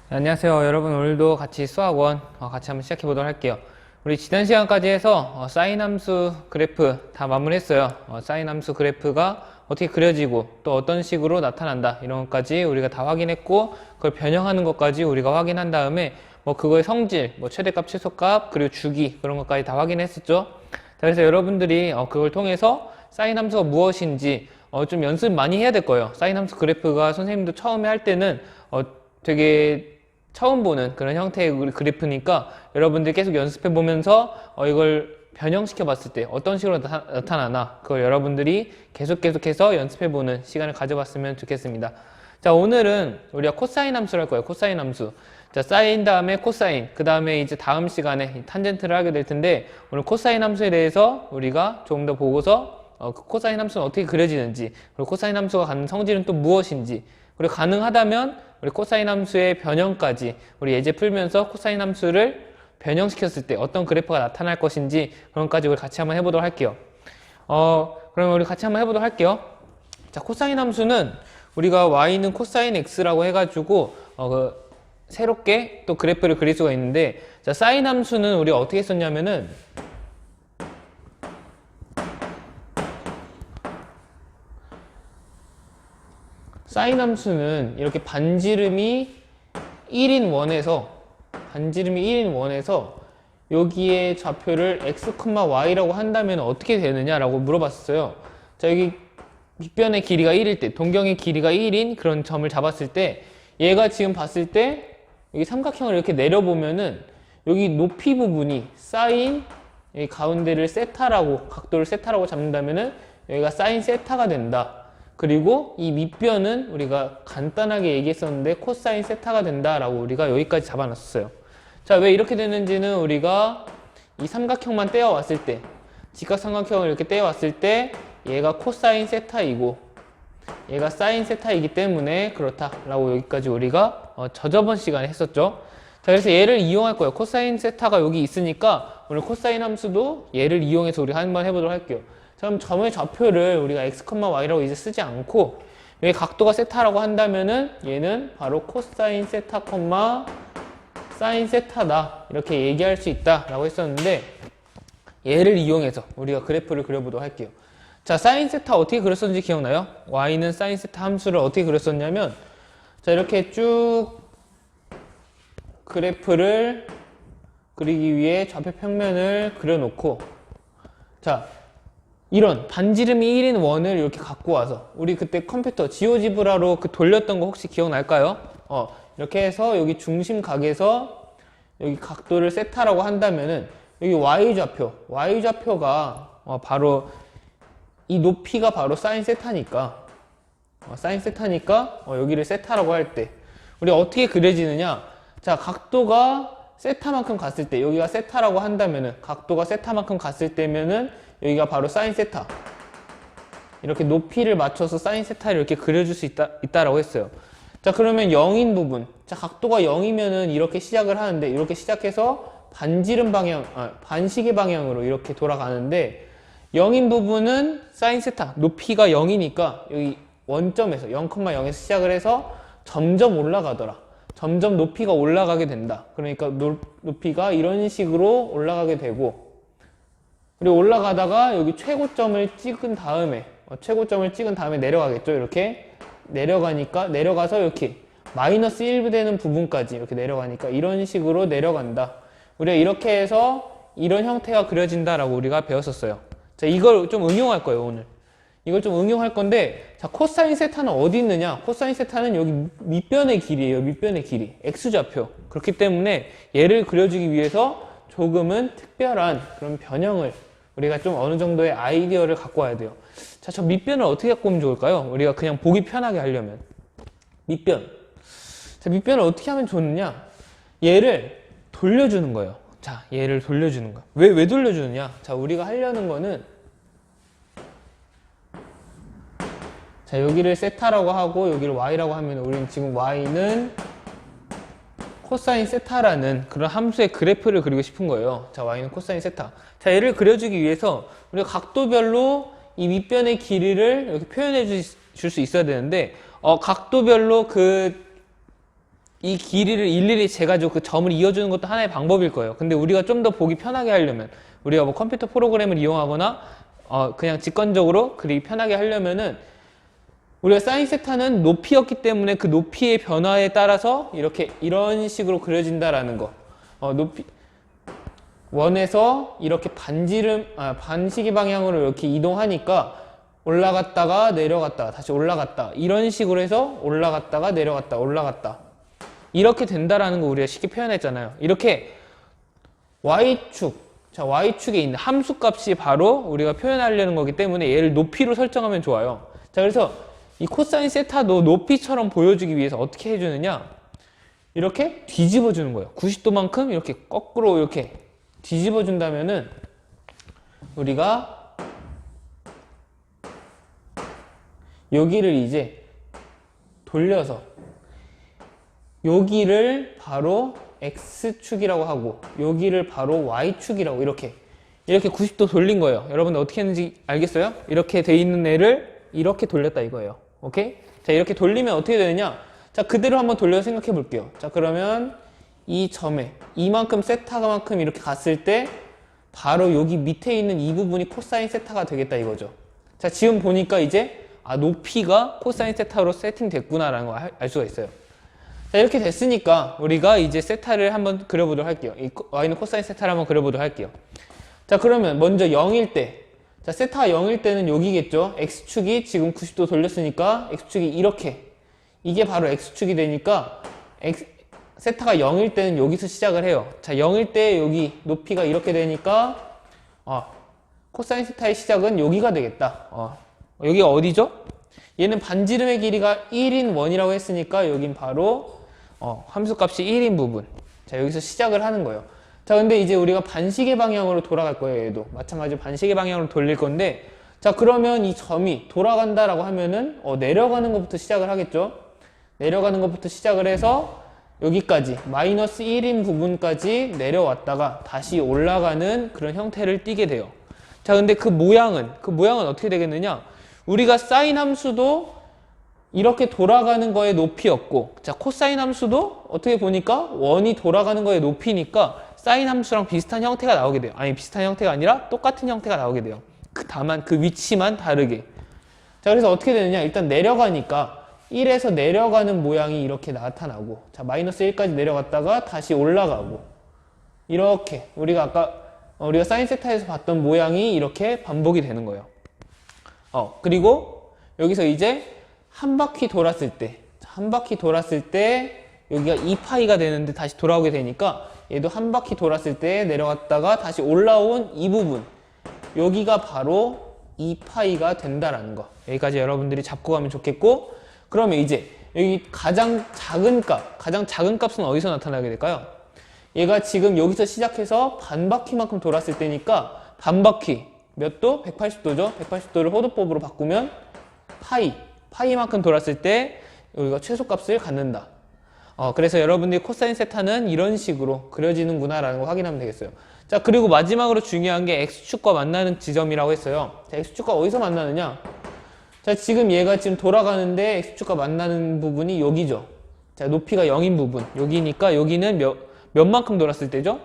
안녕하세요. 여러분, 오늘도 같이 수학원 같이 한번 시작해 보도록 할게요. 우리 지난 시간까지 해서 사인 함수 그래프 다 마무리했어요. 사인 함수 그래프가 어떻게 그려지고 또 어떤 식으로 나타난다 이런 것까지 우리가 다 확인했고, 그걸 변형하는 것까지 우리가 확인한 다음에 그거의 성질, 최대값, 최소값, 그리고 주기 그런 것까지 다 확인했었죠. 자, 그래서 여러분들이 그걸 통해서 사인 함수가 무엇인지 좀 연습 많이 해야 될 거예요. 사인 함수 그래프가 선생님도 처음에 할 때는 되게 처음 보는 그런 형태의 그래프니까 여러분들 계속 연습해 보면서 이걸 변형시켜 봤을 때 어떤 식으로 나타나나 그걸 여러분들이 계속해서 연습해 보는 시간을 가져봤으면 좋겠습니다. 자, 오늘은 우리가 코사인 함수를 할 거예요. 코사인 함수. 자, 사인 다음에 코사인, 그 다음에 이제 다음 시간에 탄젠트를 하게 될 텐데, 오늘 코사인 함수에 대해서 우리가 조금 더 보고서 그 코사인 함수는 어떻게 그려지는지, 그리고 코사인 함수가 갖는 성질은 또 무엇인지, 그리고 가능하다면 우리 코사인 함수의 변형까지 우리 예제 풀면서 코사인 함수를 변형시켰을 때 어떤 그래프가 나타날 것인지 그런 것까지 우리 같이 한번 해보도록 할게요. 그러면 우리 같이 한번 해보도록 할게요. 자, 코사인 함수는 우리가 y는 코사인 x라고 해가지고 새롭게 또 그래프를 그릴 수가 있는데, 자, 사인 함수는 우리가 어떻게 썼냐면은 사인 함수는 이렇게 반지름이 1인 원에서 여기에 좌표를 x, y라고 한다면 어떻게 되느냐라고 물어봤어요. 자, 여기 밑변의 길이가 1일 때, 동경의 길이가 1인 그런 점을 잡았을 때, 얘가 지금 봤을 때 여기 삼각형을 이렇게 내려보면은 여기 높이 부분이 사인, 여기 가운데를 세타라고, 각도를 세타라고 잡는다면은 여기가 사인 세타가 된다. 그리고 이 밑변은 우리가 간단하게 얘기했었는데 코사인 세타가 된다라고 우리가 여기까지 잡아놨었어요. 자, 왜 이렇게 되는지는 우리가 이 삼각형만 떼어왔을 때, 직각삼각형을 이렇게 떼어왔을 때 얘가 코사인 세타이고 얘가 사인 세타이기 때문에 그렇다라고 여기까지 우리가 저저번 시간에 했었죠. 자, 그래서 얘를 이용할 거예요. 코사인 세타가 여기 있으니까 오늘 코사인 함수도 얘를 이용해서 우리가 한번 해보도록 할게요. 자, 그럼 점의 좌표를 우리가 x, y라고 이제 쓰지 않고 여기 각도가 세타라고 한다면은 얘는 바로 코사인 세타, 사인 세타다 이렇게 얘기할 수 있다라고 했었는데, 얘를 이용해서 우리가 그래프를 그려보도록 할게요. 자, 사인 세타 어떻게 그렸었는지 기억나요? y는 사인 세타 함수를 어떻게 그렸었냐면, 자, 이렇게 쭉 그래프를 그리기 위해 좌표 평면을 그려놓고, 자, 이런 반지름이 1인 원을 이렇게 갖고 와서 우리 그때 컴퓨터 지오지브라로 돌렸던 거 혹시 기억날까요? 이렇게 해서 여기 중심각에서 여기 각도를 세타라고 한다면은 여기 y좌표가 바로 이 높이가 바로 사인 세타니까 여기를 세타라고 할 때 우리 어떻게 그려지느냐? 자, 각도가 세타만큼 갔을 때, 여기가 세타라고 한다면은 각도가 세타만큼 갔을 때면은 여기가 바로 사인 세타, 이렇게 높이를 맞춰서 사인 세타를 이렇게 그려줄 수 있다라고 했어요. 자, 그러면 0인 부분, 자, 각도가 0이면은 이렇게 시작을 하는데 이렇게 시작해서 반지름 방향, 반시계 방향으로 이렇게 돌아가는데, 0인 부분은 사인 세타, 높이가 0이니까 여기 원점에서 0,0에서 시작을 해서 점점 올라가더라. 점점 높이가 올라가게 된다. 그러니까 높이가 이런 식으로 올라가게 되고, 그리고 올라가다가 여기 최고점을 찍은 다음에 내려가겠죠. 이렇게 내려가서 이렇게 마이너스 1 되는 부분까지 이렇게 내려가니까 이런 식으로 내려간다. 우리가 이렇게 해서 이런 형태가 그려진다라고 우리가 배웠었어요. 자, 이걸 좀 응용할 거예요, 오늘. 이걸 좀 응용할 건데, 자, 코사인 세타는 어디 있느냐? 코사인 세타는 여기 밑변의 길이에요. 밑변의 길이. x좌표. 그렇기 때문에 얘를 그려주기 위해서 조금은 특별한 그런 변형을 우리가 좀 어느 정도의 아이디어를 갖고 와야 돼요. 자, 저 밑변을 어떻게 갖고 오면 좋을까요? 우리가 그냥 보기 편하게 하려면. 밑변. 자, 밑변을 어떻게 하면 좋느냐? 얘를 돌려주는 거예요. 자, 얘를 돌려주는 거야. 왜 돌려주느냐? 자, 우리가 하려는 거는, 자, 여기를 세타라고 하고 여기를 y라고 하면 우리는 지금 y는 코사인 세타라는 그런 함수의 그래프를 그리고 싶은 거예요. 자, y는 코사인 세타. 자, 얘를 그려주기 위해서 우리가 각도별로 이 밑변의 길이를 이렇게 표현해 줄 수 있어야 되는데, 각도별로 그 이 길이를 일일이 재가지고 그 점을 이어주는 것도 하나의 방법일 거예요. 근데 우리가 좀 더 보기 편하게 하려면, 우리가 뭐 컴퓨터 프로그램을 이용하거나 그냥 직관적으로 그리기 편하게 하려면은, 우리가 사인 세타는 높이였기 때문에 그 높이의 변화에 따라서 이렇게 이런 식으로 그려진다라는 거. 높이 원에서 이렇게 반시계 방향으로 이렇게 이동하니까 올라갔다가 내려갔다가 다시 올라갔다, 이런 식으로 해서 올라갔다가 내려갔다 올라갔다 이렇게 된다라는 거 우리가 쉽게 표현했잖아요. 이렇게 y축, 자 y축에 있는 함수값이 바로 우리가 표현하려는 거기 때문에 얘를 높이로 설정하면 좋아요. 자, 그래서 이 코사인 세타도 높이처럼 보여주기 위해서 어떻게 해주느냐, 이렇게 뒤집어 주는 거예요. 90도만큼 이렇게 거꾸로 이렇게 뒤집어 준다면은 우리가 여기를 이제 돌려서 여기를 바로 X축이라고 하고 여기를 바로 Y축이라고 이렇게 90도 돌린 거예요. 여러분들 어떻게 했는지 알겠어요? 이렇게 돼 있는 애를 이렇게 돌렸다 이거예요. 오케이? 자, 이렇게 돌리면 어떻게 되느냐? 자, 그대로 한번 돌려서 생각해 볼게요. 자, 그러면 이 점에 이만큼 세타만큼 이렇게 갔을 때 바로 여기 밑에 있는 이 부분이 코사인 세타가 되겠다 이거죠. 자, 지금 보니까 이제 높이가 코사인 세타로 세팅됐구나라는 걸 알 수가 있어요. 자, 이렇게 됐으니까 우리가 이제 세타를 한번 그려보도록 할게요. 이 y는 코사인 세타를 한번 그려보도록 할게요. 자, 그러면 먼저 0일 때, 자, 세타가 0일 때는 여기겠죠. x축이 지금 90도 돌렸으니까 x축이 이렇게, 이게 바로 x축이 되니까 세타가 0일 때는 여기서 시작을 해요. 자, 0일 때 여기 높이가 이렇게 되니까 코사인 세타의 시작은 여기가 되겠다. 여기가 어디죠? 얘는 반지름의 길이가 1인 원이라고 했으니까 여긴 바로 함수값이 1인 부분. 자, 여기서 시작을 하는 거예요. 자, 근데 이제 우리가 반시계 방향으로 돌아갈 거예요. 얘도 마찬가지로 반시계 방향으로 돌릴 건데, 자, 그러면 이 점이 돌아간다라고 하면은 내려가는 것부터 시작을 하겠죠. 내려가는 것부터 시작을 해서 여기까지 마이너스 1인 부분까지 내려왔다가 다시 올라가는 그런 형태를 띠게 돼요. 자, 근데 그 모양은 어떻게 되겠느냐? 우리가 사인 함수도 이렇게 돌아가는 거의 높이였고, 자, 코사인 함수도 어떻게 보니까 원이 돌아가는 거의 높이니까 사인 함수랑 비슷한 형태가 나오게 돼요. 아니, 비슷한 형태가 아니라 똑같은 형태가 나오게 돼요. 다만 그 위치만 다르게. 자, 그래서 어떻게 되느냐? 일단 내려가니까 1에서 내려가는 모양이 이렇게 나타나고, 자, 마이너스 1까지 내려갔다가 다시 올라가고, 이렇게 우리가 사인 세타에서 봤던 모양이 이렇게 반복이 되는 거예요. 그리고 여기서 이제 한 바퀴 돌았을 때, 여기가 2파이가 되는데 다시 돌아오게 되니까 얘도 한 바퀴 돌았을 때 내려갔다가 다시 올라온 이 부분, 여기가 바로 2파이가 된다라는 거. 여기까지 여러분들이 잡고 가면 좋겠고, 그러면 이제 여기 가장 작은 값은 어디서 나타나게 될까요? 얘가 지금 여기서 시작해서 반바퀴만큼 돌았을 때니까 반바퀴 몇 도? 180도죠? 180도를 호도법으로 바꾸면 파이만큼 돌았을 때 여기가 최소값을 갖는다. 그래서 여러분들이 코사인 세타는 이런 식으로 그려지는구나 라는 거 확인하면 되겠어요. 자, 그리고 마지막으로 중요한 게 x축과 만나는 지점이라고 했어요. 자, x축과 어디서 만나느냐? 자, 지금 얘가 지금 돌아가는데 x축과 만나는 부분이 여기죠. 자, 높이가 0인 부분 여기니까 여기는 몇만큼 돌았을 때죠?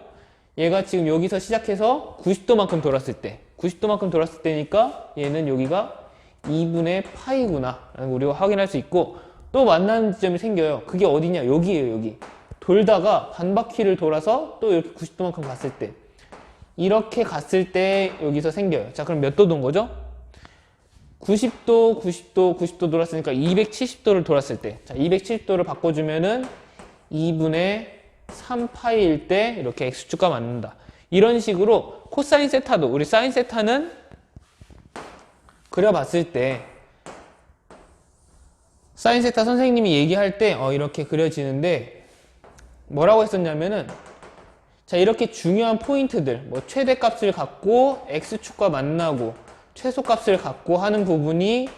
얘가 지금 여기서 시작해서 90도만큼 돌았을 때, 90도만큼 돌았을 때니까 얘는 여기가 2분의 파이구나 라는 거 우리가 확인할 수 있고, 또 만나는 지점이 생겨요. 그게 어디냐? 여기에요. 여기 돌다가 반바퀴를 돌아서 또 이렇게 90도만큼 갔을 때, 이렇게 갔을 때 여기서 생겨요. 자, 그럼 몇 도 돈 거죠? 90도 돌았으니까 270도를 돌았을 때, 자, 270도를 바꿔주면은 2분의 3파이일 때 이렇게 x축과 맞는다. 이런 식으로 코사인 세타도, 우리 사인 세타는 그려봤을 때 사인 세타 선생님이 얘기할 때 이렇게 그려지는데, 뭐라고 했었냐면은, 자, 이렇게 중요한 포인트들, 뭐 최대값을 갖고 x축과 만나고 최소값을 갖고 하는 부분이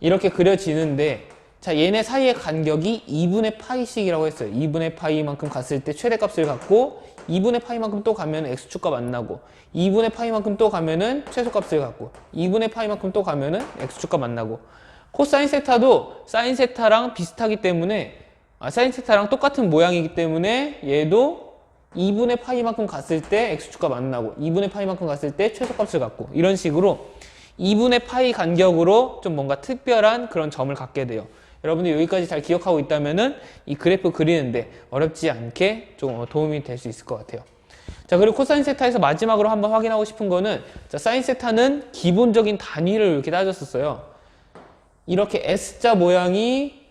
이렇게 그려지는데, 자, 얘네 사이의 간격이 2분의 파이씩이라고 했어요. 2분의 파이만큼 갔을 때 최대값을 갖고, 2분의 파이만큼 또 가면 x축과 만나고, 2분의 파이만큼 또 가면은 최소값을 갖고, 2분의 파이만큼 또 가면은 x축과 만나고. 코사인 세타도 사인 세타랑 비슷하기 때문에 사인 세타랑 똑같은 모양이기 때문에 얘도 2분의 파이만큼 갔을 때 x축과 만나고 2분의 파이만큼 갔을 때 최소값을 갖고 이런 식으로 2분의 파이 간격으로 좀 뭔가 특별한 그런 점을 갖게 돼요. 여러분들 여기까지 잘 기억하고 있다면은 이 그래프 그리는데 어렵지 않게 좀 도움이 될 수 있을 것 같아요. 자, 그리고 코사인 세타에서 마지막으로 한번 확인하고 싶은 거는 자, 사인 세타는 기본적인 단위를 이렇게 따졌었어요. 이렇게 S자 모양이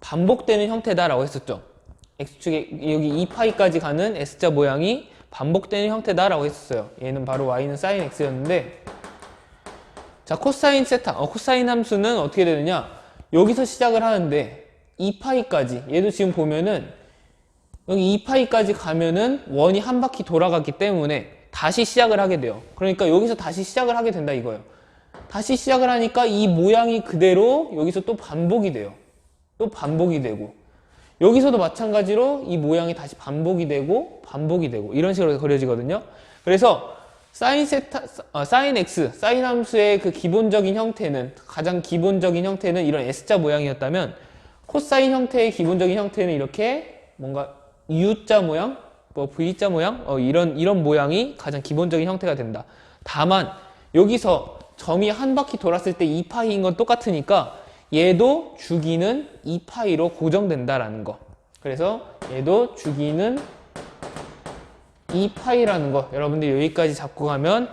반복되는 형태다라고 했었죠. X축에 여기 2파이까지 가는 S자 모양이 반복되는 형태다라고 했었어요. 얘는 바로 Y는 sin X였는데 자, 코사인 세타, 코사인 함수는 어떻게 되느냐? 여기서 시작을 하는데 2파이까지 얘도 지금 보면은 여기 2파이까지 가면은 원이 한 바퀴 돌아갔기 때문에 다시 시작을 하게 돼요. 그러니까 여기서 다시 시작을 하게 된다 이거예요. 다시 시작을 하니까 이 모양이 그대로 여기서 또 반복이 돼요. 또 반복이 되고 여기서도 마찬가지로 이 모양이 다시 반복이 되고 이런 식으로 그려지거든요. 그래서 사인 세타, 사인 x, 사인 함수의 그 기본적인 형태는 가장 기본적인 형태는 이런 S자 모양이었다면 코사인 형태의 기본적인 형태는 이렇게 뭔가 U자 모양, 뭐 V자 모양, 이런 모양이 가장 기본적인 형태가 된다. 다만 여기서 점이 한 바퀴 돌았을 때 2파이인 건 똑같으니까 얘도 주기는 2파이로 고정된다라는 거. 그래서 얘도 주기는 2파이라는 거 여러분들이 여기까지 잡고 가면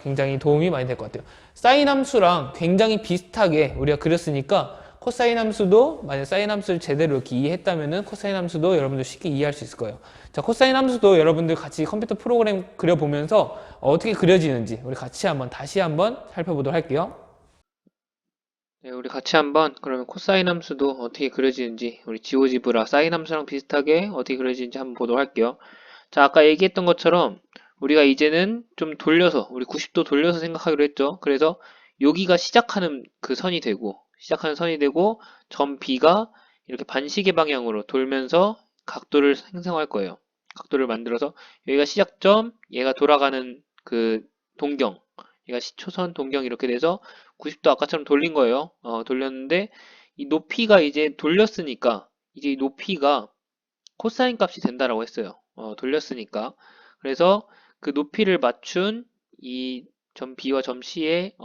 굉장히 도움이 많이 될 것 같아요. 사인 함수랑 굉장히 비슷하게 우리가 그렸으니까 코사인 함수도 만약 사인 함수를 제대로 이렇게 이해했다면은 코사인 함수도 여러분들 쉽게 이해할 수 있을 거예요. 자, 코사인 함수도 여러분들 같이 컴퓨터 프로그램 그려보면서 어떻게 그려지는지 우리 같이 다시 한번 살펴보도록 할게요. 네, 우리 같이 한번 그러면 코사인 함수도 어떻게 그려지는지 우리 지오지브라 사인 함수랑 비슷하게 어떻게 그려지는지 한번 보도록 할게요. 자, 아까 얘기했던 것처럼 우리가 이제는 좀 돌려서 우리 90도 돌려서 생각하기로 했죠. 그래서 여기가 시작하는 선이 되고 점 B가 이렇게 반시계 방향으로 돌면서 각도를 생성할 거예요. 각도를 만들어서 여기가 시작점, 얘가 돌아가는 그 동경, 얘가 시초선 동경 이렇게 돼서 90도 아까처럼 돌린 거예요. 돌렸는데 이 높이가 이제 돌렸으니까 이제 이 높이가 코사인 값이 된다라고 했어요. 돌렸으니까. 그래서 그 높이를 맞춘 이 점 B와 점 C의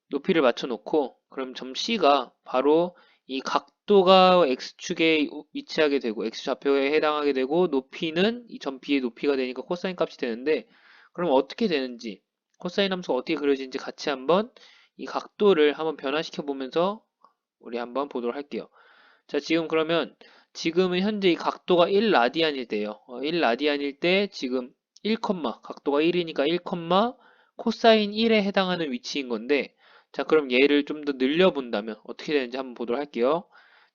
높이를 맞춰 놓고 그럼 점 C가 바로 이 각도가 X축에 위치하게 되고 X좌표에 해당하게 되고 높이는 이 점 B의 높이가 되니까 코사인 값이 되는데 그럼 어떻게 되는지 코사인 함수가 어떻게 그려지는지 같이 한번 이 각도를 한번 변화시켜 보면서 우리 한번 보도록 할게요. 자, 지금은 현재 이 각도가 1라디안일 때예요. 1라디안일 때 지금 1, 각도가 1이니까 1, 코사인 1에 해당하는 위치인 건데 자, 그럼 얘를 좀 더 늘려본다면 어떻게 되는지 한번 보도록 할게요.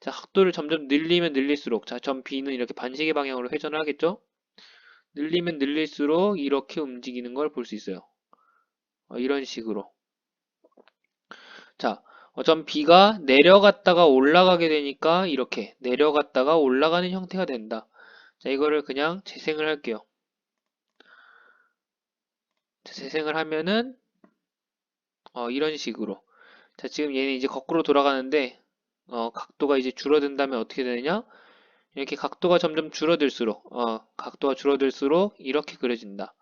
자, 각도를 점점 늘리면 늘릴수록 자, 점 B는 이렇게 반시계 방향으로 회전을 하겠죠? 늘리면 늘릴수록 이렇게 움직이는 걸 볼 수 있어요. 이런 식으로. 자, 점 B가 내려갔다가 올라가게 되니까 이렇게 내려갔다가 올라가는 형태가 된다. 자, 이거를 그냥 재생을 할게요. 자, 재생을 하면은 이런 식으로. 자, 지금 얘는 이제 거꾸로 돌아가는데 각도가 이제 줄어든다면 어떻게 되느냐? 이렇게 각도가 점점 줄어들수록 이렇게 그려진다.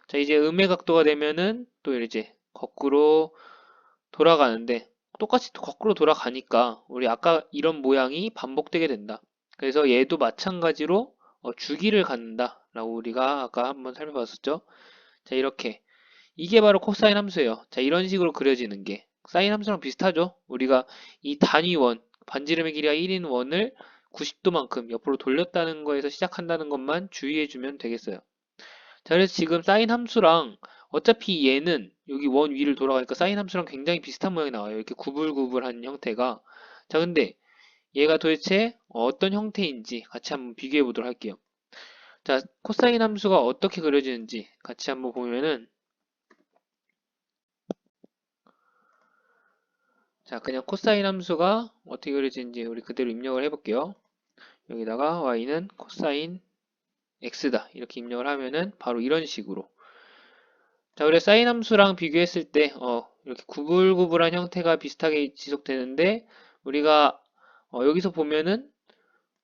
자, 이제 음의 각도가 되면은 또 이제 거꾸로 돌아가는데 똑같이 또 거꾸로 돌아가니까 우리 아까 이런 모양이 반복되게 된다. 그래서 얘도 마찬가지로 주기를 갖는다 라고 우리가 아까 한번 살펴봤었죠. 자, 이렇게 이게 바로 코사인 함수예요. 자, 이런 식으로 그려지는 게 사인 함수랑 비슷하죠. 우리가 이 단위원 반지름의 길이가 1인 원을 90도만큼 옆으로 돌렸다는 거에서 시작한다는 것만 주의해주면 되겠어요. 자, 그래서 지금 사인 함수랑 어차피 얘는 여기 원 위를 돌아가니까 사인 함수랑 굉장히 비슷한 모양이 나와요. 이렇게 구불구불한 형태가. 자, 근데 얘가 도대체 어떤 형태인지 같이 한번 비교해 보도록 할게요. 자, 코사인 함수가 어떻게 그려지는지 같이 한번 보면은 자, 그냥 코사인 함수가 어떻게 그려지는지 우리 그대로 입력을 해볼게요. 여기다가 y는 코사인 x다 이렇게 입력을 하면은 바로 이런 식으로 자, 우리 사인 함수랑 비교했을 때 이렇게 구불구불한 형태가 비슷하게 지속되는데 우리가 여기서 보면은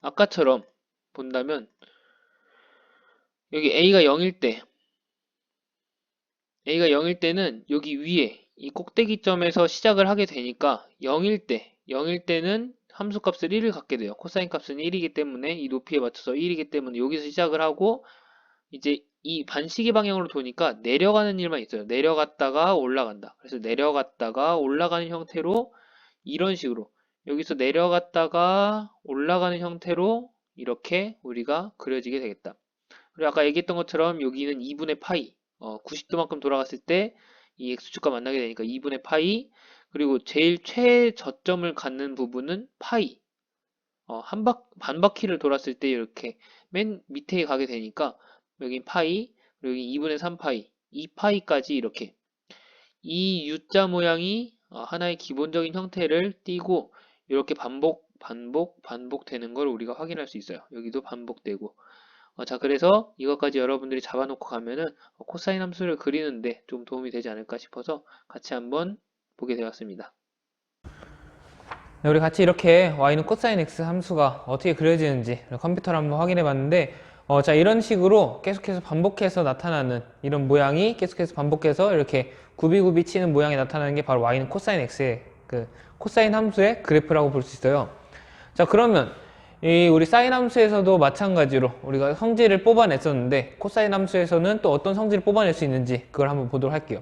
아까처럼 본다면 여기 A가 0일 때 A가 0일 때는 여기 위에 이 꼭대기점에서 시작을 하게 되니까 0일 때는 함수값을 1을 갖게 돼요. 코사인 값은 1이기 때문에 이 높이에 맞춰서 1이기 때문에 여기서 시작을 하고 이제 이 반시계 방향으로 도니까 내려가는 일만 있어요. 내려갔다가 올라간다. 그래서 내려갔다가 올라가는 형태로 이런 식으로 여기서 내려갔다가 올라가는 형태로 이렇게 우리가 그려지게 되겠다. 그리고 아까 얘기했던 것처럼 여기는 2분의 파이 90도만큼 돌아갔을 때 이 x축과 만나게 되니까 2분의 파이 그리고 제일 최저점을 갖는 부분은 파이 반 바퀴를 돌았을 때 이렇게 맨 밑에 가게 되니까 여기 파이 그리고 여기 2분의 3파이 2파이까지 이렇게 이 U자 모양이 하나의 기본적인 형태를 띠고 이렇게 반복되는 걸 우리가 확인할 수 있어요. 여기도 반복되고 자, 그래서 이것까지 여러분들이 잡아놓고 가면은 코사인 함수를 그리는데 좀 도움이 되지 않을까 싶어서 같이 한번 보게 되었습니다. 네, 우리 같이 이렇게 y는 코사인 x 함수가 어떻게 그려지는지 컴퓨터로 한번 확인해 봤는데 자, 이런 식으로 계속해서 반복해서 나타나는 이런 모양이 계속해서 반복해서 이렇게 굽이굽이 치는 모양이 나타나는 게 바로 y는 코사인 x의 그 코사인 함수의 그래프라고 볼 수 있어요. 자, 그러면 우리 사인 함수에서도 마찬가지로 우리가 성질을 뽑아냈었는데 코사인 함수에서는 또 어떤 성질을 뽑아낼 수 있는지 그걸 한번 보도록 할게요.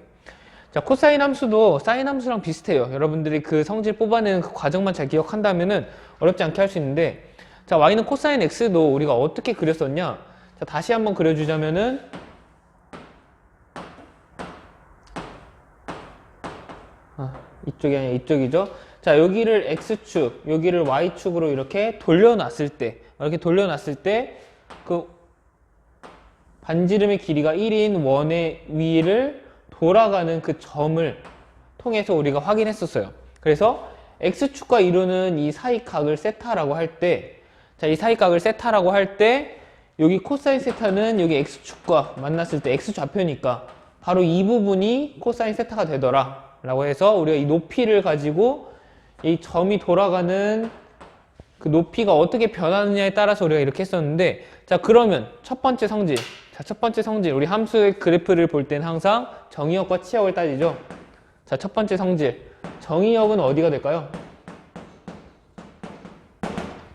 자, 코사인 함수도 사인 함수랑 비슷해요. 여러분들이 그 성질 뽑아내는 그 과정만 잘 기억한다면은 어렵지 않게 할 수 있는데 자, y는 코사인 x도 우리가 어떻게 그렸었냐? 자, 다시 한번 그려주자면은 이쪽이 아니라 이쪽이죠. 자, 여기를 x축, 여기를 y축으로 이렇게 돌려놨을 때 그 반지름의 길이가 1인 원의 위를 돌아가는 그 점을 통해서 우리가 확인했었어요. 그래서 x축과 이루는 이 사이각을 세타라고 할 때, 자, 이 사이각을 세타라고 할 때 여기 코사인 세타는 여기 x축과 만났을 때 x좌표니까 바로 이 부분이 코사인 세타가 되더라 라고 해서 우리가 이 높이를 가지고 이 점이 돌아가는 그 높이가 어떻게 변하느냐에 따라서 우리가 이렇게 했었는데 자, 그러면 첫 번째 성질 우리 함수의 그래프를 볼 때는 항상 정의역과 치역을 따지죠. 자, 첫 번째 성질 정의역은 어디가 될까요?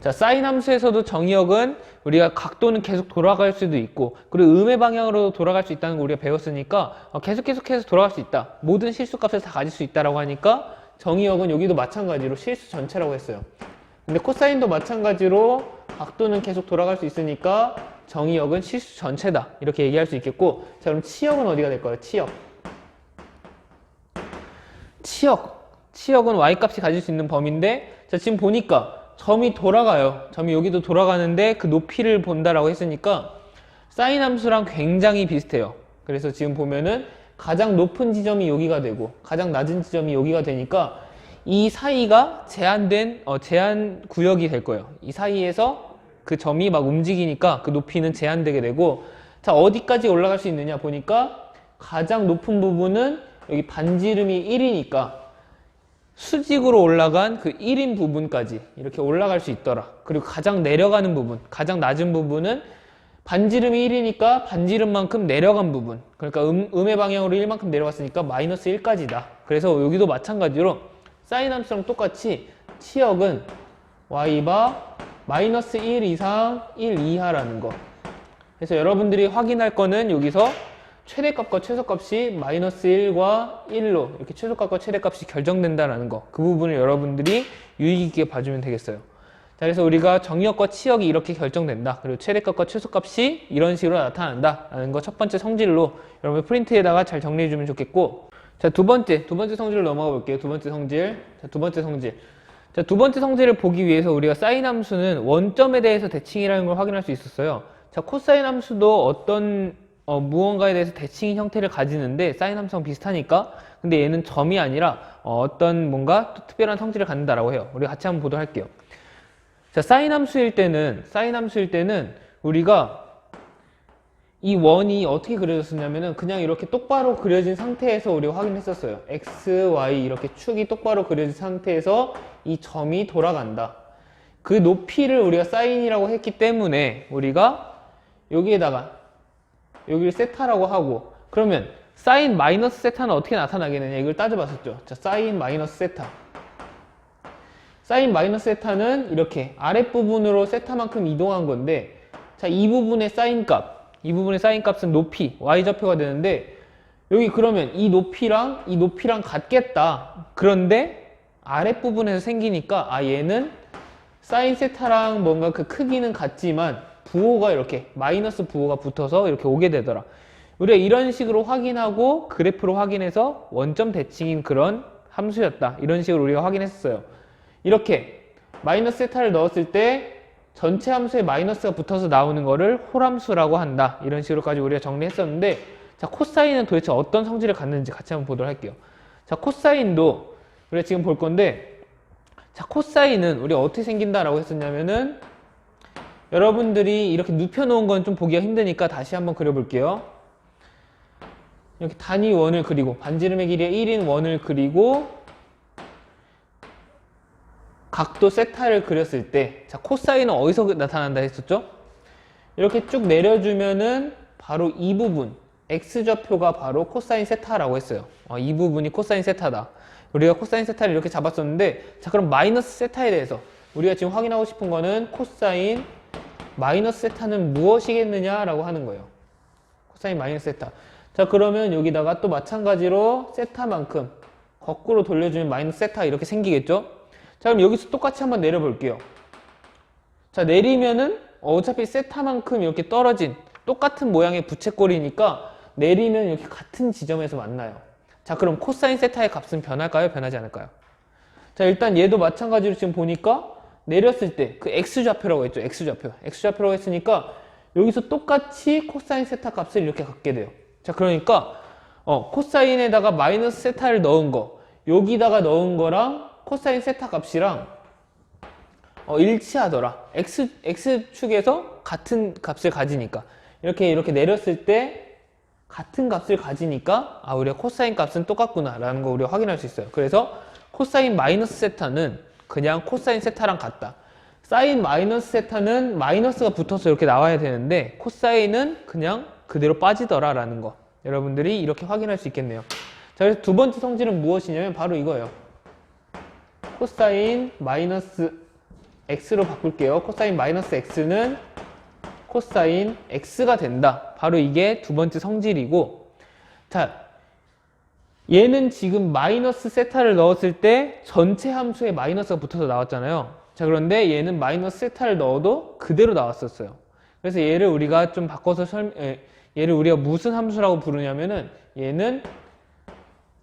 자, 사인 함수에서도 정의역은 우리가 각도는 계속 돌아갈 수도 있고 그리고 음의 방향으로 돌아갈 수 있다는 거 우리가 배웠으니까 계속해서 돌아갈 수 있다. 모든 실수값을 다 가질 수 있다라고 하니까 정의역은 여기도 마찬가지로 실수 전체라고 했어요. 근데 코사인도 마찬가지로 각도는 계속 돌아갈 수 있으니까 정의역은 실수 전체다. 이렇게 얘기할 수 있겠고 자, 그럼 치역은 어디가 될까요? 치역은 y값이 가질 수 있는 범위인데 자, 지금 보니까 점이 돌아가요. 점이 여기도 돌아가는데 그 높이를 본다라고 했으니까 사인 함수랑 굉장히 비슷해요. 그래서 지금 보면은 가장 높은 지점이 여기가 되고 가장 낮은 지점이 여기가 되니까 이 사이가 제한 구역이 될 거예요. 이 사이에서 그 점이 막 움직이니까 그 높이는 제한되게 되고 자, 어디까지 올라갈 수 있느냐 보니까 가장 높은 부분은 여기 반지름이 1이니까 수직으로 올라간 그 1인 부분까지 이렇게 올라갈 수 있더라. 그리고 가장 내려가는 부분, 가장 낮은 부분은 반지름이 1이니까 반지름만큼 내려간 부분. 그러니까 음의 방향으로 1만큼 내려갔으니까 마이너스 1까지다. 그래서 여기도 마찬가지로 사인 함수랑 똑같이 치역은 y바 마이너스 1 이상 1 이하라는 거. 그래서 여러분들이 확인할 거는 여기서 최대값과 최소값이 마이너스 1과 1로 이렇게 최소값과 최대값이 결정된다는 거. 그 부분을 여러분들이 유의 깊게 봐주면 되겠어요. 자, 그래서 우리가 정의역과 치역이 이렇게 결정된다. 그리고 최대값과 최소값이 이런 식으로 나타난다. 라는 거 첫 번째 성질로 여러분 프린트에다가 잘 정리해주면 좋겠고 자, 두 번째 성질로 넘어가 볼게요. 두 번째 성질. 자, 두 번째 성질을 보기 위해서 우리가 사인 함수는 원점에 대해서 대칭이라는 걸 확인할 수 있었어요. 자, 코사인 함수도 어떤 무언가에 대해서 대칭 형태를 가지는데 사인 함수랑 비슷하니까 근데 얘는 점이 아니라 어떤 뭔가 또 특별한 성질을 갖는다라고 해요. 우리 같이 한번 보도록 할게요. 자, 사인 함수일 때는 우리가 이 원이 어떻게 그려졌었냐면은 그냥 이렇게 똑바로 그려진 상태에서 우리가 확인했었어요. x, y 이렇게 축이 똑바로 그려진 상태에서 이 점이 돌아간다. 그 높이를 우리가 사인이라고 했기 때문에 우리가 여기에다가 여기를 세타라고 하고, 그러면 사인 마이너스 세타는 어떻게 나타나겠느냐 이걸 따져봤었죠. 자, 사인 마이너스 세타. 사인 마이너스 세타는 이렇게 아랫부분으로 세타만큼 이동한 건데, 자, 이 부분의 사인 값, 이 부분의 사인 값은 높이, y좌표가 되는데, 여기 그러면 이 높이랑 같겠다. 그런데 아랫부분에서 생기니까 얘는 사인 세타랑 뭔가 그 크기는 같지만 부호가 이렇게 마이너스 부호가 붙어서 이렇게 오게 되더라. 우리가 이런 식으로 확인하고 그래프로 확인해서 원점 대칭인 그런 함수였다. 이런 식으로 우리가 확인했었어요. 이렇게 마이너스 세타를 넣었을 때 전체 함수에 마이너스가 붙어서 나오는 거를 홀함수라고 한다. 이런 식으로까지 우리가 정리했었는데, 자, 코사인은 도대체 어떤 성질을 갖는지 같이 한번 보도록 할게요. 자, 코사인도 우리가 지금 볼 건데, 자, 코사인은 우리가 어떻게 생긴다라고 했었냐면은, 여러분들이 이렇게 눕혀놓은 건 좀 보기가 힘드니까 다시 한번 그려볼게요. 이렇게 단위 원을 그리고 반지름의 길이의 1인 원을 그리고 각도 세타를 그렸을 때, 자, 코사인은 어디서 나타난다 했었죠? 이렇게 쭉 내려주면은 바로 이 부분, x좌표가 바로 코사인 세타라고 했어요. 이 부분이 코사인 세타다. 우리가 코사인 세타를 이렇게 잡았었는데, 자, 그럼 마이너스 세타에 대해서 우리가 지금 확인하고 싶은 거는 코사인 마이너스 세타는 무엇이겠느냐라고 하는 거예요. 코사인 마이너스 세타. 자, 그러면 여기다가 또 마찬가지로 세타만큼 거꾸로 돌려주면 마이너스 세타 이렇게 생기겠죠? 자, 그럼 여기서 똑같이 한번 내려볼게요. 자, 내리면은 어차피 세타만큼 이렇게 떨어진 똑같은 모양의 부채꼴이니까 내리면 이렇게 같은 지점에서 만나요. 자, 그럼 코사인 세타의 값은 변할까요? 변하지 않을까요? 자, 일단 얘도 마찬가지로 지금 보니까 내렸을 때 그 x좌표라고 했죠. x좌표라고 했으니까 여기서 똑같이 코사인 세타 값을 이렇게 갖게 돼요. 자, 그러니까 코사인에다가 마이너스 세타를 넣은 거, 여기다가 넣은 거랑 코사인 세타 값이랑 일치하더라. x축에서 같은 값을 가지니까 이렇게 내렸을 때 같은 값을 가지니까 우리가 코사인 값은 똑같구나 라는 거 우리가 확인할 수 있어요. 그래서 코사인 마이너스 세타는 그냥 코사인 세타랑 같다. 사인 마이너스 세타는 마이너스가 붙어서 이렇게 나와야 되는데 코사인은 그냥 그대로 빠지더라 라는 거 여러분들이 이렇게 확인할 수 있겠네요. 자, 그래서 두 번째 성질은 무엇이냐면 바로 이거예요. 코사인 마이너스 x로 바꿀게요. 코사인 마이너스 x는 코사인 x가 된다. 바로 이게 두 번째 성질이고, 자, 얘는 지금 마이너스 세타를 넣었을 때 전체 함수에 마이너스가 붙어서 나왔잖아요. 자, 그런데 얘는 마이너스 세타를 넣어도 그대로 나왔었어요. 그래서 얘를 우리가 좀 바꿔서 얘를 우리가 무슨 함수라고 부르냐면은 얘는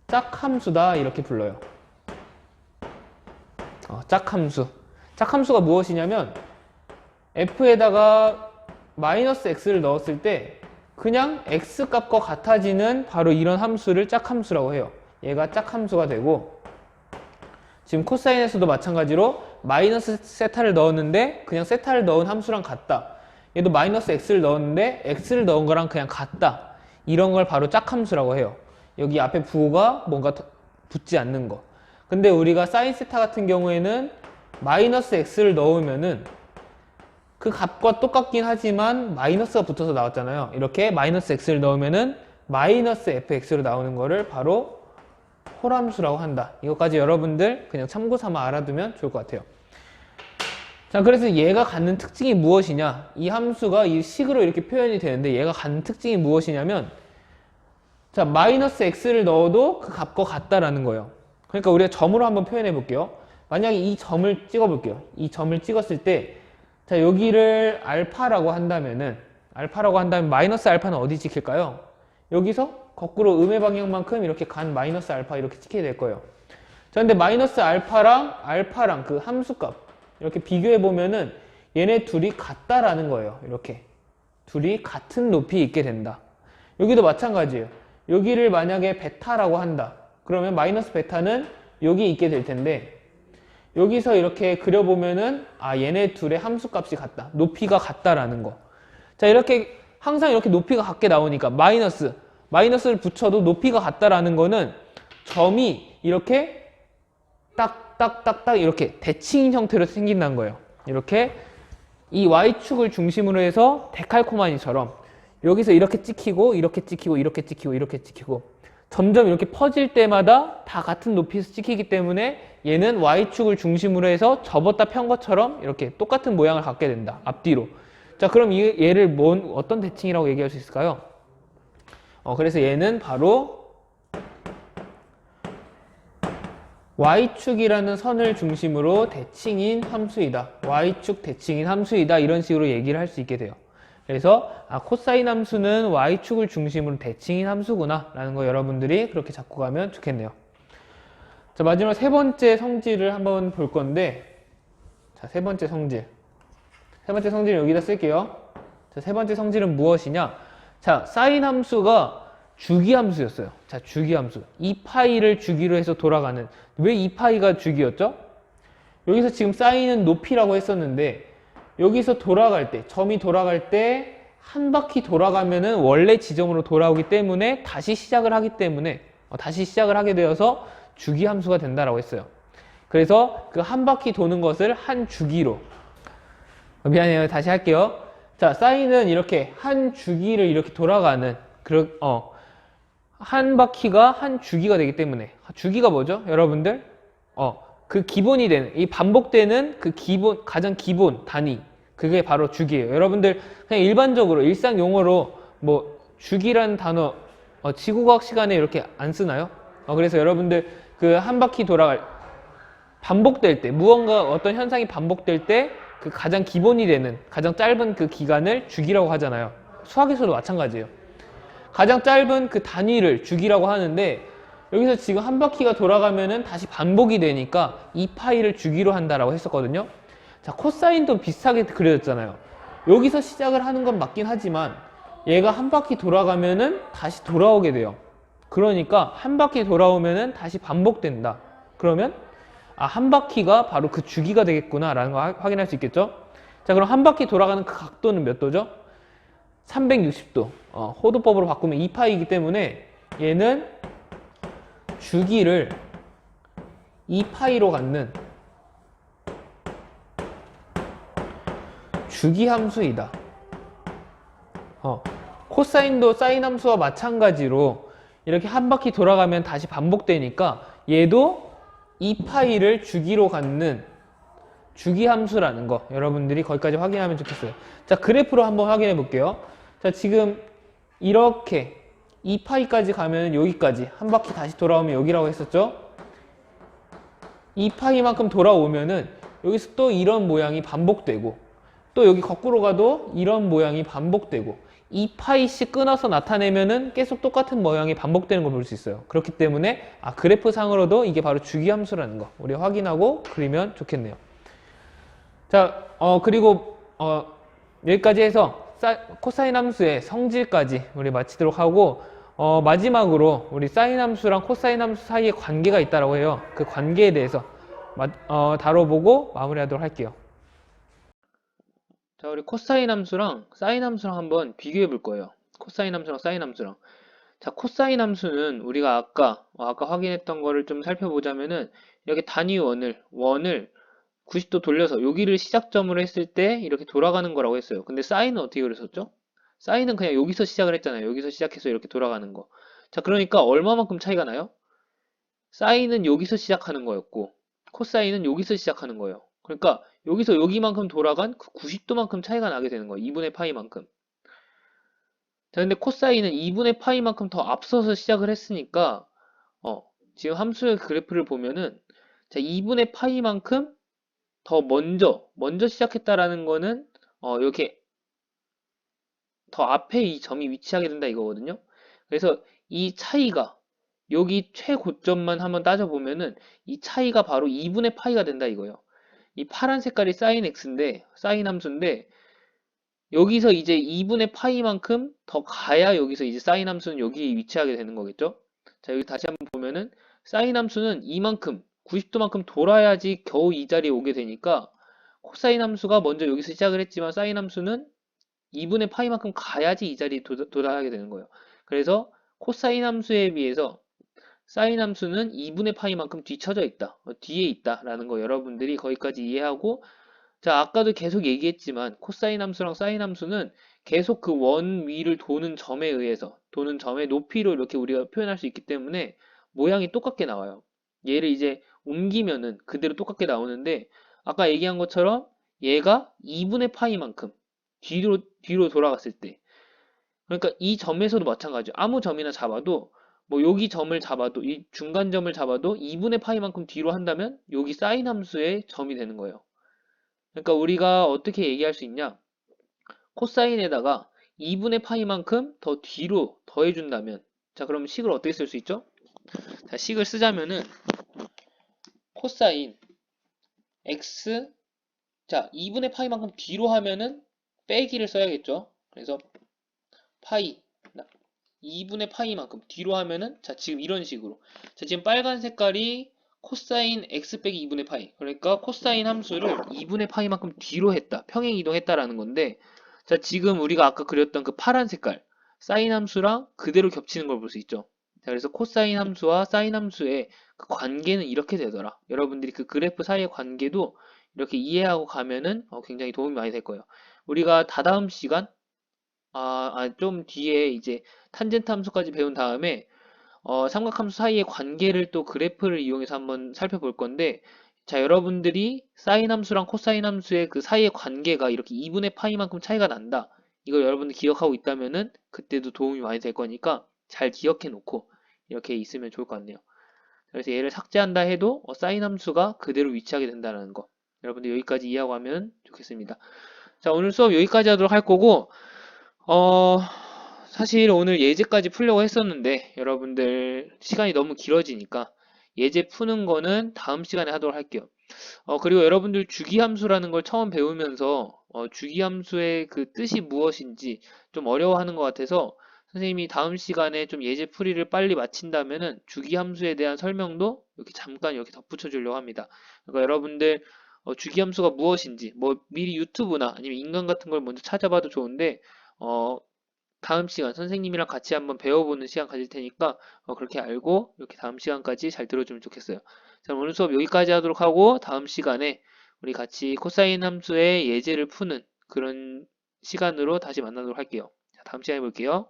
짝함수다 이렇게 불러요. 짝함수. 짝함수가 무엇이냐면 f에다가 마이너스 x를 넣었을 때 그냥 x값과 같아지는 바로 이런 함수를 짝함수라고 해요. 얘가 짝함수가 되고, 지금 코사인에서도 마찬가지로 마이너스 세타를 넣었는데 그냥 세타를 넣은 함수랑 같다. 얘도 마이너스 x를 넣었는데 x를 넣은 거랑 그냥 같다. 이런 걸 바로 짝함수라고 해요. 여기 앞에 부호가 뭔가 붙지 않는 거. 근데 우리가 사인 세타 같은 경우에는 마이너스 x를 넣으면은 그 값과 똑같긴 하지만 마이너스가 붙어서 나왔잖아요. 이렇게 마이너스 x를 넣으면은 마이너스 fx로 나오는 거를 바로 홀함수라고 한다. 이것까지 여러분들 그냥 참고 삼아 알아두면 좋을 것 같아요. 자, 그래서 얘가 갖는 특징이 무엇이냐? 이 함수가 이 식으로 이렇게 표현이 되는데 얘가 갖는 특징이 무엇이냐면, 자, 마이너스 x를 넣어도 그 값과 같다라는 거예요. 그러니까 우리가 점으로 한번 표현해 볼게요. 만약에 이 점을 찍어 볼게요. 이 점을 찍었을 때, 자, 여기를 알파라고 한다면 마이너스 알파는 어디 찍힐까요? 여기서 거꾸로 음의 방향만큼 이렇게 간 마이너스 알파 이렇게 찍히게 될 거예요. 자, 근데 마이너스 알파랑 그 함수값 이렇게 비교해 보면은 얘네 둘이 같다라는 거예요. 이렇게 둘이 같은 높이에 있게 된다. 여기도 마찬가지예요. 여기를 만약에 베타라고 한다. 그러면 마이너스 베타는 여기 있게 될 텐데, 여기서 이렇게 그려보면은 얘네 둘의 함수값이 같다. 높이가 같다라는 거. 자, 이렇게 항상 이렇게 높이가 같게 나오니까 마이너스를 붙여도 높이가 같다라는 거는 점이 이렇게 딱딱딱딱 이렇게 대칭 형태로 생긴다는 거예요. 이렇게 이 y축을 중심으로 해서 데칼코마니처럼 여기서 이렇게 찍히고 이렇게 찍히고 이렇게 찍히고 이렇게 찍히고 점점 이렇게 퍼질 때마다 다 같은 높이에서 찍히기 때문에 얘는 y축을 중심으로 해서 접었다 편 것처럼 이렇게 똑같은 모양을 갖게 된다. 앞뒤로. 자, 그럼 얘를 어떤 대칭이라고 얘기할 수 있을까요? 그래서 얘는 바로 y축이라는 선을 중심으로 대칭인 함수이다. y축 대칭인 함수이다. 이런 식으로 얘기를 할 수 있게 돼요. 그래서 코사인 함수는 y축을 중심으로 대칭인 함수구나 라는 거 여러분들이 그렇게 잡고 가면 좋겠네요. 자, 마지막 세 번째 성질을 한번 볼 건데, 자, 세 번째 성질. 세 번째 성질은 여기다 쓸게요. 자, 세 번째 성질은 무엇이냐? 자, 사인 함수가 주기 함수였어요. 자, 주기 함수. 2파이를 주기로 해서 돌아가는. 왜 2파이가 주기였죠? 여기서 지금 사인은 높이라고 했었는데, 여기서 돌아갈 때, 점이 돌아갈 때 한 바퀴 돌아가면은 원래 지점으로 돌아오기 때문에 다시 시작을 하기 때문에 다시 시작을 하게 되어서 주기 함수가 된다라고 했어요. 그래서 그 한 바퀴 도는 것을 한 주기로, 미안해요. 다시 할게요. 자, 사인은 이렇게 한 주기를 이렇게 돌아가는 한 바퀴가 한 주기가 되기 때문에, 주기가 뭐죠? 여러분들? 그 기본이 되는, 이 반복되는 그 기본, 가장 기본 단위, 그게 바로 주기예요. 여러분들 그냥 일반적으로 일상 용어로 뭐 주기라는 단어 지구과학 시간에 이렇게 안 쓰나요? 그래서 여러분들 그 한 바퀴 반복될 때, 무언가 어떤 현상이 반복될 때 그 가장 기본이 되는 가장 짧은 그 기간을 주기라고 하잖아요. 수학에서도 마찬가지예요. 가장 짧은 그 단위를 주기라고 하는데, 여기서 지금 한 바퀴가 돌아가면은 다시 반복이 되니까 2파이를 주기로 한다라고 했었거든요. 자, 코사인도 비슷하게 그려졌잖아요. 여기서 시작을 하는 건 맞긴 하지만 얘가 한 바퀴 돌아가면은 다시 돌아오게 돼요. 그러니까 한 바퀴 돌아오면은 다시 반복된다. 그러면 한 바퀴가 바로 그 주기가 되겠구나 라는 거 확인할 수 있겠죠? 자, 그럼 한 바퀴 돌아가는 그 각도는 몇 도죠? 360도. 호도법으로 바꾸면 2파이이기 때문에 얘는 주기를 2파이로 갖는 주기 함수이다. 코사인도 사인 함수와 마찬가지로 이렇게 한 바퀴 돌아가면 다시 반복되니까 얘도 2파이를 주기로 갖는 주기 함수라는 거 여러분들이 거기까지 확인하면 좋겠어요. 자, 그래프로 한번 확인해 볼게요. 자, 지금 이렇게 2파이까지 가면 여기까지 한 바퀴 다시 돌아오면 여기라고 했었죠? 2파이만큼 돌아오면은 여기서 또 이런 모양이 반복되고, 또 여기 거꾸로 가도 이런 모양이 반복되고, 2파이씩 끊어서 나타내면은 계속 똑같은 모양이 반복되는 걸 볼 수 있어요. 그렇기 때문에 그래프 상으로도 이게 바로 주기 함수라는 거 우리 확인하고 그리면 좋겠네요. 자, 그리고 여기까지 해서 코사인 함수의 성질까지 우리 마치도록 하고, 마지막으로 우리 사인 함수랑 코사인 함수 사이에 관계가 있다라고 해요. 그 관계에 대해서 다뤄보고 마무리하도록 할게요. 자, 우리 코사인 함수랑 사인 함수랑 한번 비교해 볼 거예요. 코사인 함수랑 사인 함수랑. 자, 코사인 함수는 우리가 아까 확인했던 거를 좀 살펴보자면은, 이렇게 단위 원을 90도 돌려서 여기를 시작점으로 했을 때 이렇게 돌아가는 거라고 했어요. 근데 사인은 어떻게 그랬었죠? 사인은 그냥 여기서 시작을 했잖아요. 여기서 시작해서 이렇게 돌아가는 거. 자, 그러니까 얼마만큼 차이가 나요? 사인은 여기서 시작하는 거였고 코사인은 여기서 시작하는 거예요. 그러니까 여기서 여기만큼 돌아간 그 90도만큼 차이가 나게 되는 거예요. 2분의 파이만큼. 자, 근데 코사인은 2분의 파이만큼 더 앞서서 시작을 했으니까 지금 함수의 그래프를 보면은, 자, 2분의 파이만큼 더 먼저 시작했다라는 거는 이렇게 더 앞에 이 점이 위치하게 된다 이거거든요. 그래서 이 차이가 여기 최고점만 한번 따져보면은 이 차이가 바로 2분의 파이가 된다 이거예요. 이 파란 색깔이 사인 x인데, 사인 함수인데, 여기서 이제 2분의 파이만큼 더 가야 여기서 이제 사인 함수는 여기 위치하게 되는 거겠죠. 자, 여기 다시 한번 보면은 사인 함수는 이만큼 90도만큼 돌아야지 겨우 이 자리에 오게 되니까, 코사인 함수가 먼저 여기서 시작을 했지만 사인 함수는 2분의 파이만큼 가야지 이 자리에 도달하게 되는 거예요. 그래서 코사인 함수에 비해서 사인 함수는 2분의 파이만큼 뒤쳐져 있다, 뒤에 있다라는 거 여러분들이 거기까지 이해하고, 자, 아까도 계속 얘기했지만 코사인 함수랑 사인 함수는 계속 그 원 위를 도는 점에 의해서 도는 점의 높이로 이렇게 우리가 표현할 수 있기 때문에 모양이 똑같게 나와요. 얘를 이제 옮기면은 그대로 똑같게 나오는데 아까 얘기한 것처럼 얘가 2분의 파이만큼 뒤로 돌아갔을 때 그러니까 이 점에서도 마찬가지죠. 아무 점이나 잡아도 뭐 여기 점을 잡아도 이 중간 점을 잡아도 2분의 파이만큼 뒤로 한다면 여기 사인 함수의 점이 되는 거예요. 그러니까 우리가 어떻게 얘기할 수 있냐? 코사인에다가 2분의 파이만큼 더 뒤로 더해준다면 자 그럼 식을 어떻게 쓸 수 있죠? 자 식을 쓰자면은 코사인 x 자 2분의 파이만큼 뒤로 하면은 빼기를 써야겠죠? 그래서 파이 2분의 파이만큼 뒤로 하면은 자 지금 이런 식으로 자 지금 빨간 색깔이 코사인 x 빼기 2분의 파이 그러니까 코사인 함수를 2분의 파이만큼 뒤로 했다 평행 이동했다라는 건데 자 지금 우리가 아까 그렸던 그 파란 색깔 사인 함수랑 그대로 겹치는 걸 볼 수 있죠. 자 그래서 코사인 함수와 사인 함수의 그 관계는 이렇게 되더라. 여러분들이 그 그래프 사이의 관계도 이렇게 이해하고 가면은 굉장히 도움이 많이 될 거예요. 우리가 다다음 시간 좀 뒤에 이제 탄젠트 함수까지 배운 다음에 삼각함수 사이의 관계를 또 그래프를 이용해서 한번 살펴볼 건데 자 여러분들이 사인 함수랑 코사인 함수의 그 사이의 관계가 이렇게 2분의 파이만큼 차이가 난다. 이걸 여러분들 기억하고 있다면은 그때도 도움이 많이 될 거니까 잘 기억해 놓고 이렇게 있으면 좋을 것 같네요. 그래서 얘를 삭제한다 해도 사인 함수가 그대로 위치하게 된다는 거. 여러분들 여기까지 이해하고 하면 좋겠습니다. 자 오늘 수업 여기까지 하도록 할 거고 어, 사실 오늘 예제까지 풀려고 했었는데 여러분들 시간이 너무 길어지니까 예제 푸는 거는 다음 시간에 하도록 할게요. 그리고 여러분들 주기함수라는 걸 처음 배우면서 주기함수의 그 뜻이 무엇인지 좀 어려워하는 것 같아서 선생님이 다음 시간에 좀 예제 풀이를 빨리 마친다면은 주기함수에 대한 설명도 이렇게 잠깐 이렇게 덧붙여 주려고 합니다. 그러니까 여러분들 주기함수가 무엇인지 뭐 미리 유튜브나 아니면 인강 같은 걸 먼저 찾아봐도 좋은데 어, 다음 시간 선생님이랑 같이 한번 배워보는 시간 가질 테니까 그렇게 알고 이렇게 다음 시간까지 잘 들어주면 좋겠어요. 자, 오늘 수업 여기까지 하도록 하고 다음 시간에 우리 같이 코사인 함수의 예제를 푸는 그런 시간으로 다시 만나도록 할게요. 자, 다음 시간에 볼게요.